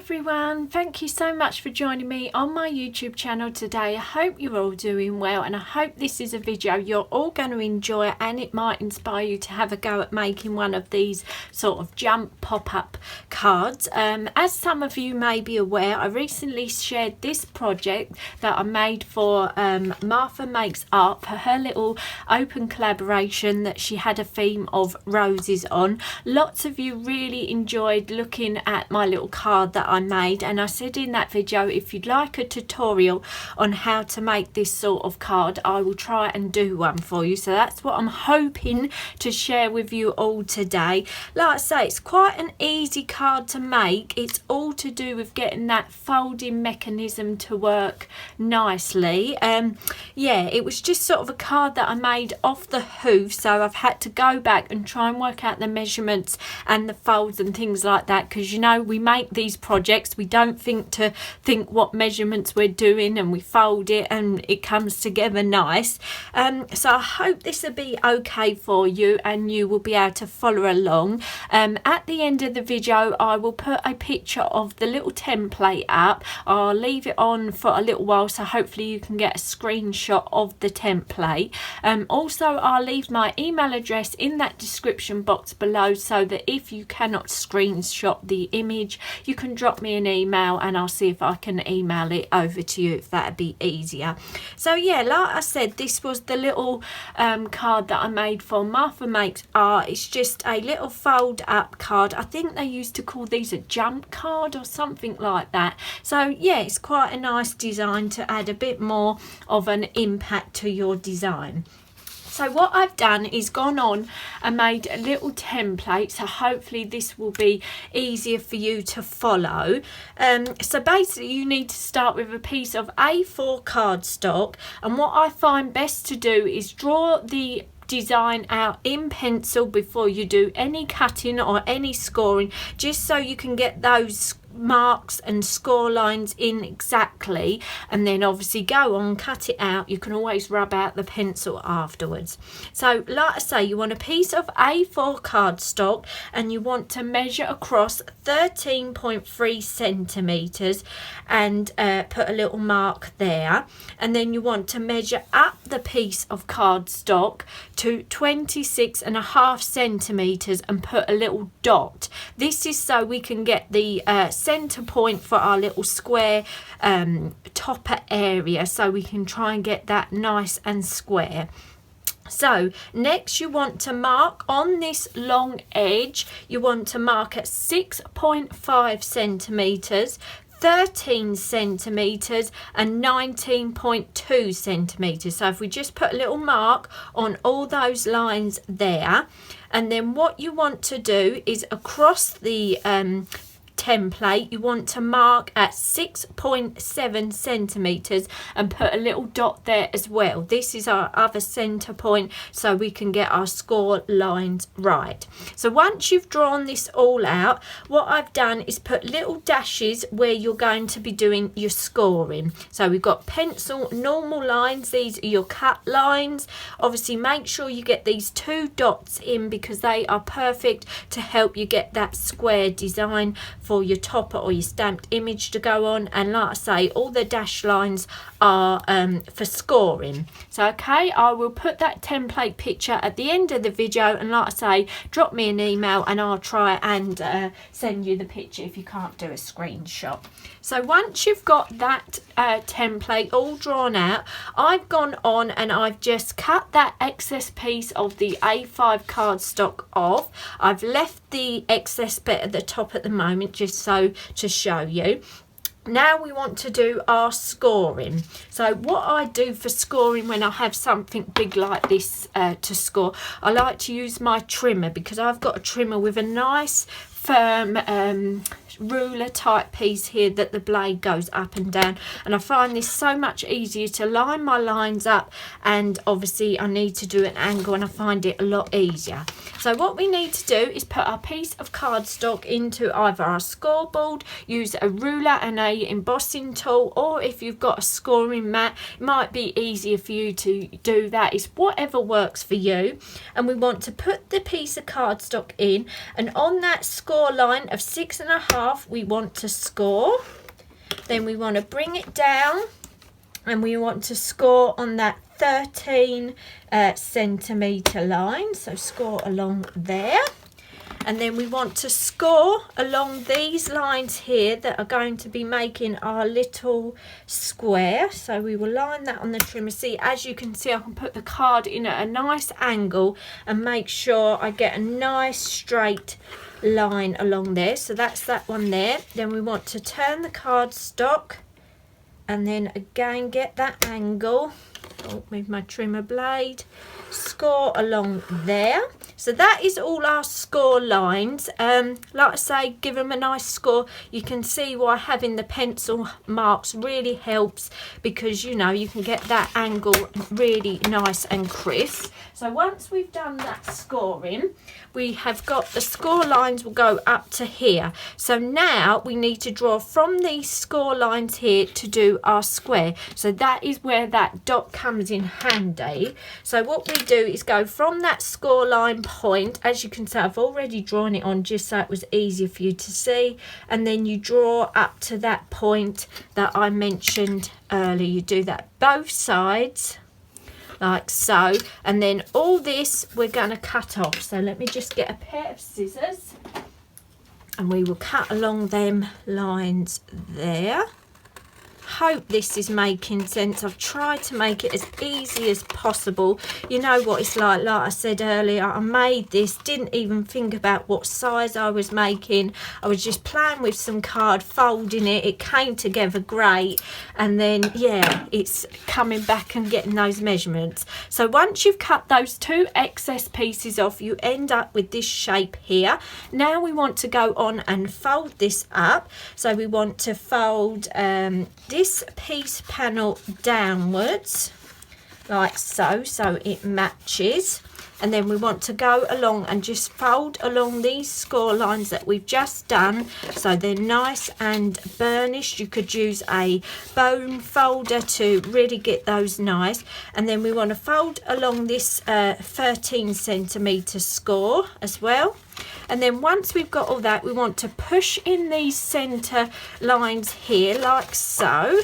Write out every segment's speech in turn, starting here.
everyone, thank you so much for joining me on my YouTube channel today. I hope you're all doing well, and I hope this is a video you're all going to enjoy and it might inspire you to have a go at making one of these sort of jump pop-up cards. As some of you may be aware, I recently shared this project that I made for Martha Makes Art for her little open collaboration that she had a theme of roses on. Lots of you really enjoyed looking at my little card that I made, and I said in that video, if you'd like a tutorial on how to make this sort of card, I will try and do one for you. So that's what I'm hoping to share with you all today. Like I say, it's quite an easy card to make. It's all to do with getting that folding mechanism to work nicely. Yeah, it was just sort of a card that I made off the hoof, so I've had to go back and try and work out the measurements and the folds and things like that, because you know, we make these projects, we don't think what measurements we're doing, and we fold it and it comes together nice. So I hope this will be okay for you and you will be able to follow along. At the end of the video I will put a picture of the little template up. I'll leave it on for a little while, so hopefully you can get a screenshot of the template. Also I'll leave my email address in that description box below, so that if you cannot screenshot the image, you can drop me an email and I'll see if I can email it over to you, if that'd be easier. So yeah, like I said, this was the little card that I made for Martha Makes Art. It's just a little fold up card. I think they used to call these a jump card or something like that. So yeah, it's quite a nice design to add a bit more of an impact to your design. So what I've done is gone on and made a little template, so hopefully this will be easier for you to follow. So basically you need to start with a piece of A4 cardstock, and what I find best to do is draw the design out in pencil before you do any cutting or any scoring, just so you can get those marks and score lines in exactly, and then obviously go on, cut it out. You can always rub out the pencil afterwards. So like I say, you want a piece of A4 cardstock and you want to measure across 13.3 centimeters and put a little mark there, and then you want to measure up the piece of cardstock to 26.5 centimeters and put a little dot. This is so we can get the center point for our little square topper area, so we can try and get that nice and square. So next you want to mark on this long edge, you want to mark at 6.5 centimeters, 13 centimeters and 19.2 centimeters. So if we just put a little mark on all those lines there, and then what you want to do is across the template you want to mark at 6.7 centimeters and put a little dot there as well. This is our other center point, so we can get our score lines right. So once you've drawn this all out, what I've done is put little dashes where you're going to be doing your scoring. So we've got pencil normal lines, these are your cut lines. Obviously make sure you get these two dots in, because they are perfect to help you get that square design for your topper or your stamped image to go on. And like I say, all the dash lines are for scoring. So okay, I will put that template picture at the end of the video, and like I say, drop me an email and I'll try and send you the picture if you can't do a screenshot. So once you've got that template all drawn out, I've gone on and I've just cut that excess piece of the A5 cardstock off. I've left the excess bit at the top at the moment, just so to show you. Now we want to do our scoring. So what I do for scoring when I have something big like this to score, I like to use my trimmer, because I've got a trimmer with a nice firm ruler type piece here that the blade goes up and down, and I find this so much easier to line my lines up, and obviously I need to do an angle and I find it a lot easier. So what we need to do is put our piece of cardstock into either our scoreboard, use a ruler and a embossing tool, or if you've got a scoring mat, it might be easier for you to do that. It's whatever works for you. And we want to put the piece of cardstock in, and on that score score line of 6.5 we want to score. Then we want to bring it down and we want to score on that 13 centimetre line. So score along there. And then we want to score along these lines here that are going to be making our little square. So we will line that on the trimmer. See, as you can see, I can put the card in at a nice angle and make sure I get a nice straight line along there. So that's that one there. Then we want to turn the cardstock and then again get that angle. Oh, move my trimmer blade. Score along there. So that is all our score lines. Like I say, give them a nice score. You can see why having the pencil marks really helps, because you know you can get that angle really nice and crisp. So once we've done that scoring, we have got the score lines will go up to here. So now we need to draw from these score lines here to do our square. So that is where that dot comes in handy. So what we do is go from that score line point. As you can see, I've already drawn it on just so it was easier for you to see, and then you draw up to that point that I mentioned earlier. You do that both sides like so, and then all this we're going to cut off. So let me just get a pair of scissors and we will cut along them lines there. Hope this is making sense. I've tried to make it as easy as possible. You know what it's like I said earlier, I made this, didn't even think about what size I was making. I was just playing with some card, folding it came together great, and then yeah, it's coming back and getting those measurements. So once you've cut those two excess pieces off, you end up with this shape here. Now we want to go on and fold this up. So we want to fold this piece panel downwards like so, so it matches, and then we want to go along and just fold along these score lines that we've just done so they're nice and burnished. You could use a bone folder to really get those nice, and then we want to fold along this 13 centimetre score as well. And then once we've got all that, we want to push in these centre lines here like so.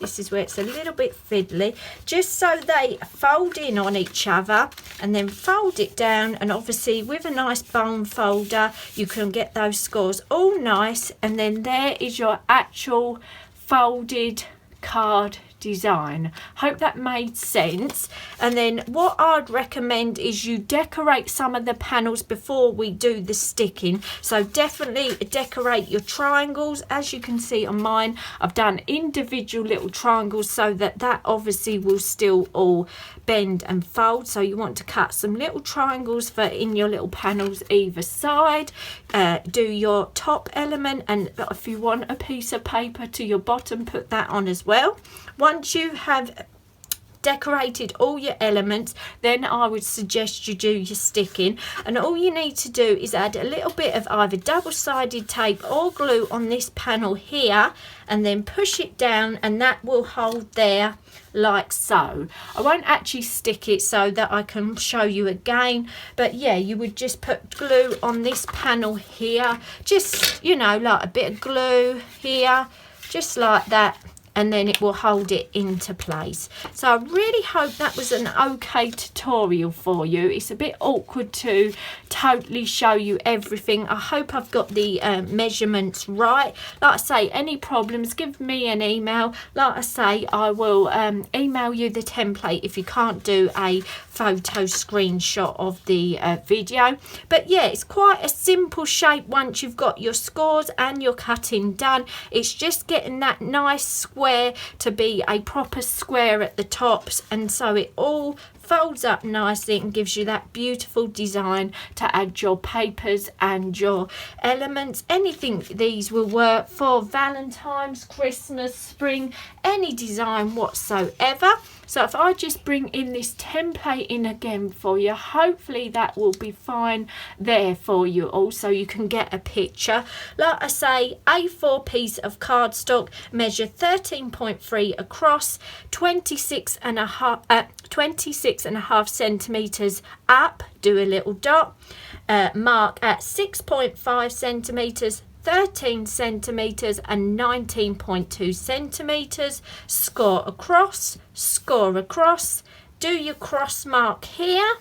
This is where it's a little bit fiddly, just so they fold in on each other, and then fold it down. And obviously with a nice bone folder you can get those scores all nice, and then there is your actual folded card design. Hope that made sense. And then what I'd recommend is you decorate some of the panels before we do the sticking. So definitely decorate your triangles. As you can see on mine, I've done individual little triangles so that obviously will still all bend and fold. So you want to cut some little triangles for in your little panels either side. Do your top element, and if you want a piece of paper to your bottom, put that on as well. Once you have decorated all your elements, then I would suggest you do your sticking, and all you need to do is add a little bit of either double-sided tape or glue on this panel here, and then push it down, and that will hold there like so. I won't actually stick it so that I can show you again, but yeah, you would just put glue on this panel here, just, you know, like a bit of glue here, just like that, and then it will hold it into place. So I really hope that was an okay tutorial for you. It's a bit awkward to totally show you everything. I hope I've got the measurements right. Like I say, any problems, give me an email. Like I say, I will email you the template if you can't do a photo screenshot of the video. But yeah, it's quite a simple shape once you've got your scores and your cutting done. It's just getting that nice square to be a proper square at the tops, and so it all folds up nicely and gives you that beautiful design to add your papers and your elements. Anything these will work for Valentine's, Christmas, spring, any design whatsoever. So if I just bring in this template in again for you, hopefully that will be fine there for you all, so you can get a picture. Like I say, A4 piece of cardstock, measure 13.3 across, 26 6.5 centimeters up, do a little dot, mark at 6.5 centimeters, 13 centimeters and 19.2 centimeters, score across, do your cross mark here.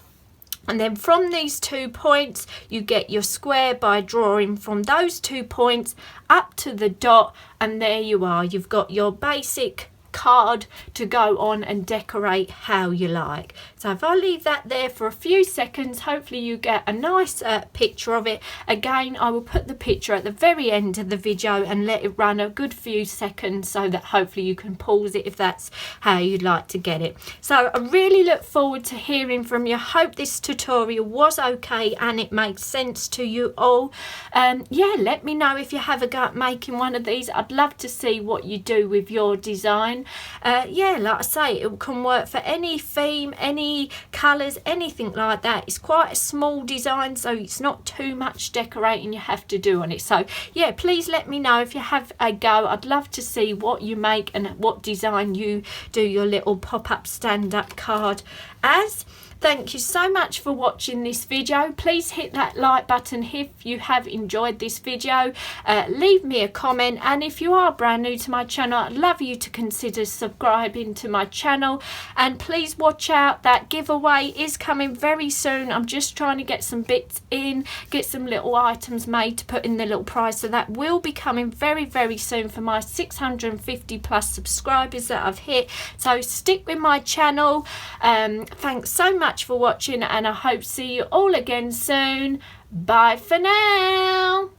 And then from these 2 points, you get your square by drawing from those 2 points up to the dot. And there you are. You've got your basic card to go on and decorate how you like. So if I leave that there for a few seconds, hopefully you get a nice picture of it. Again, I will put the picture at the very end of the video and let it run a good few seconds so that hopefully you can pause it if that's how you'd like to get it. So I really look forward to hearing from you. Hope this tutorial was okay and it makes sense to you all. Yeah, let me know if you have a go at making one of these. I'd love to see what you do with your design. Yeah, like I say, it can work for any theme, any colours, anything like that. It's quite a small design, so it's not too much decorating you have to do on it. So yeah, please let me know if you have a go. I'd love to see what you make and what design you do your little pop-up stand-up card as. Thank you so much for watching this video. Please hit that like button if you have enjoyed this video. Leave me a comment, and if you are brand new to my channel, I'd love you to consider subscribing to my channel. And please watch out, that giveaway is coming very soon. I'm just trying to get some bits in, get some little items made to put in the little prize, so that will be coming very, very soon for my 650 plus subscribers that I've hit. So stick with my channel. Thanks so much for watching, and I hope to see you all again soon. Bye for now.